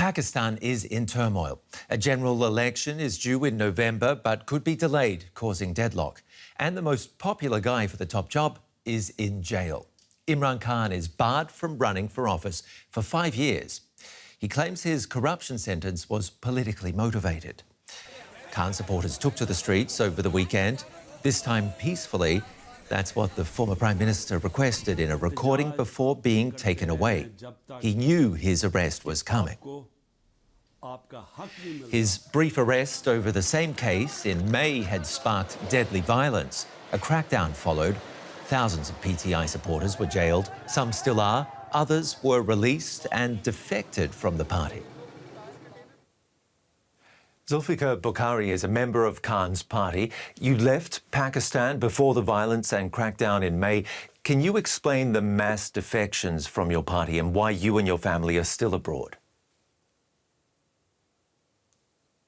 Pakistan is in turmoil. A general election is due in November but could be delayed, causing deadlock. And the most popular guy for the top job is in jail. Imran Khan is barred from running for office for 5 years. He claims his corruption sentence was politically motivated. Khan supporters took to the streets over the weekend, this time peacefully. That's what the former Prime Minister requested in a recording before being taken away. He knew his arrest was coming. His brief arrest over the same case in May had sparked deadly violence. A crackdown followed. Thousands of PTI supporters were jailed. Some still are. Others were released and defected from the party. Zulfikar Bukhari is a member of Khan's party. You left Pakistan before the violence and crackdown in May. Can you explain the mass defections from your party and why you and your family are still abroad?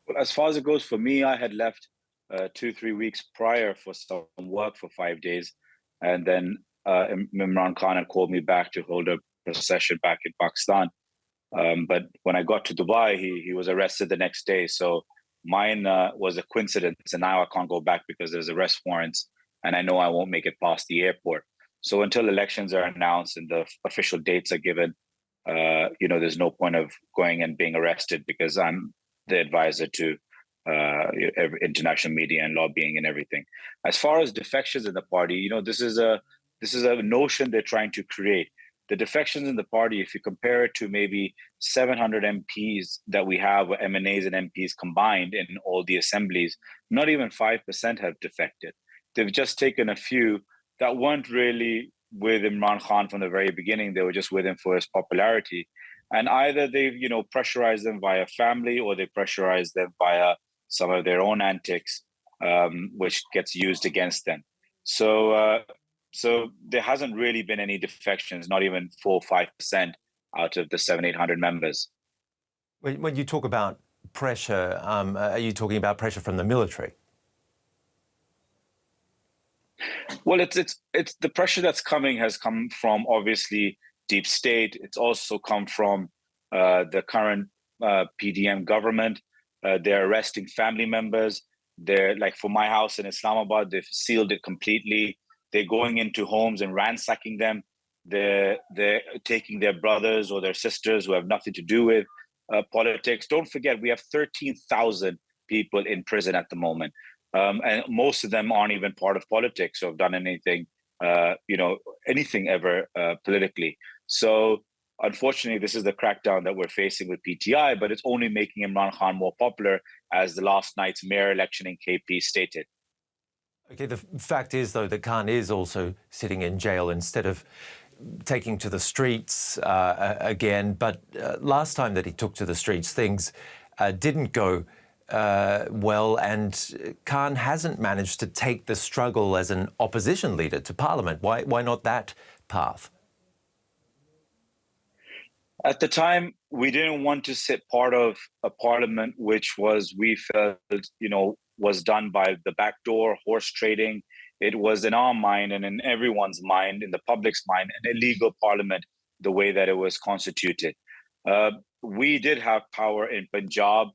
Well, as far as it goes for me, I had left 2-3 weeks prior for some work for 5 days. And then Imran Khan had called me back to hold a procession back in Pakistan. But when I got to Dubai, he was arrested the next day. So mine was a coincidence. And now I can't go back because there's arrest warrants. And I know I won't make it past the airport. So until elections are announced and the official dates are given, there's no point of going and being arrested because I'm the advisor to international media and lobbying and everything. As far as defections in the party, this is a notion they're trying to create. The defections in the party, if you compare it to maybe 700 MPs that we have, MNAs and MPs combined in all the assemblies, not even 5% have defected. They've just taken a few that weren't really with Imran Khan from the very beginning. They were just with him for his popularity. And either they've, pressurized them via family or they pressurized them via some of their own antics, which gets used against them. So there hasn't really been any defections, not even 4 or 5% out of the 700-800 members. When you talk about pressure, are you talking about pressure from the military? Well, it's the pressure that's coming has come from obviously deep state. It's also come from the current PDM government. They're arresting family members. They're like for my house in Islamabad, they've sealed it completely. They're going into homes and ransacking them. They're taking their brothers or their sisters who have nothing to do with politics. Don't forget, we have 13,000 people in prison at the moment. And most of them aren't even part of politics or have done anything, anything ever politically. So unfortunately, this is the crackdown that we're facing with PTI, but it's only making Imran Khan more popular, as the last night's mayor election in KP stated. Okay, the fact is, though, that Khan is also sitting in jail instead of taking to the streets again. But last time that he took to the streets, things didn't go well, and Khan hasn't managed to take the struggle as an opposition leader to Parliament. Why not that path? At the time, we didn't want to sit part of a parliament which we felt, was done by the back door, horse trading. It was in our mind and in everyone's mind, in the public's mind, an illegal parliament, the way that it was constituted. We did have power in Punjab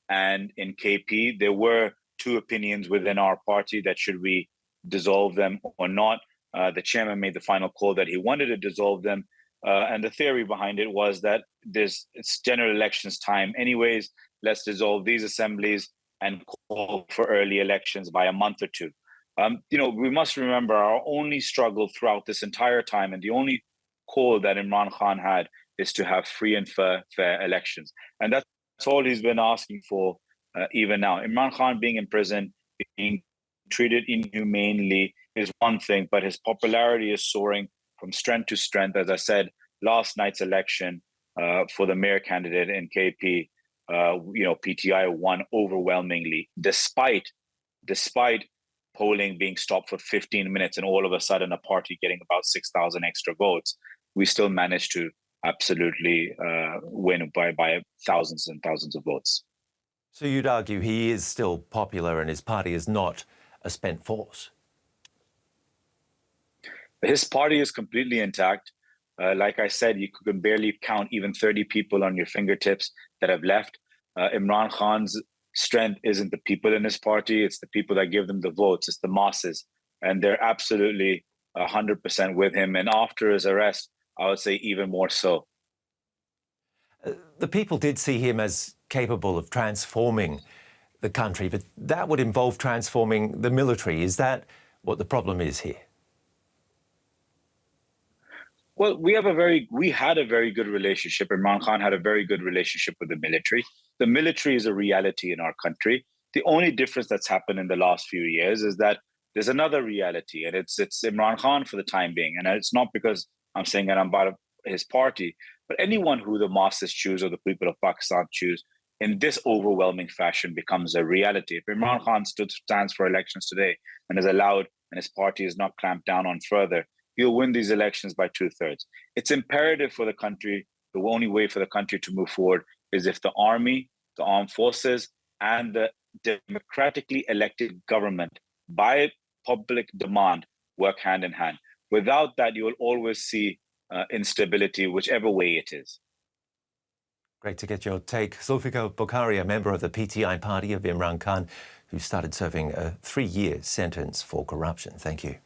and in KP. There were two opinions within our party that should we dissolve them or not. The chairman made the final call that he wanted to dissolve them. And the theory behind it was that it's general elections time anyways. Let's dissolve these assemblies and call for early elections by a month or two. We must remember our only struggle throughout this entire time, and the only call that Imran Khan had, is to have free and fair elections. And that's all he's been asking for even now. Imran Khan being in prison, being treated inhumanely is one thing, but his popularity is soaring from strength to strength. As I said, last night's election for the mayor candidate in KP, PTI won overwhelmingly, despite polling being stopped for 15 minutes and all of a sudden a party getting about 6,000 extra votes. We still managed to absolutely win by thousands and thousands of votes. So you'd argue he is still popular and his party is not a spent force? His party is completely intact. Like I said, you can barely count even 30 people on your fingertips. that have left. Imran Khan's strength isn't the people in his party, it's the people that give them the votes, it's the masses. And they're absolutely 100% with him. And after his arrest, I would say even more so. The people did see him as capable of transforming the country, but that would involve transforming the military. Is that what the problem is here? Well, we had a very good relationship. Imran Khan had a very good relationship with the military. The military is a reality in our country. The only difference that's happened in the last few years is that there's another reality, and it's Imran Khan for the time being. And it's not because I'm saying that I'm part of his party, but anyone who the masses choose or the people of Pakistan choose in this overwhelming fashion becomes a reality. If Imran Khan stands for elections today and is allowed, and his party is not clamped down on further, he'll win these elections by 2/3. It's imperative for the country. The only way for the country to move forward is if the army, the armed forces, and the democratically elected government, by public demand, work hand in hand. Without that, you will always see instability, whichever way it is. Great to get your take. Zulfikar Bukhari, a member of the PTI party of Imran Khan, who started serving a 3-year sentence for corruption. Thank you.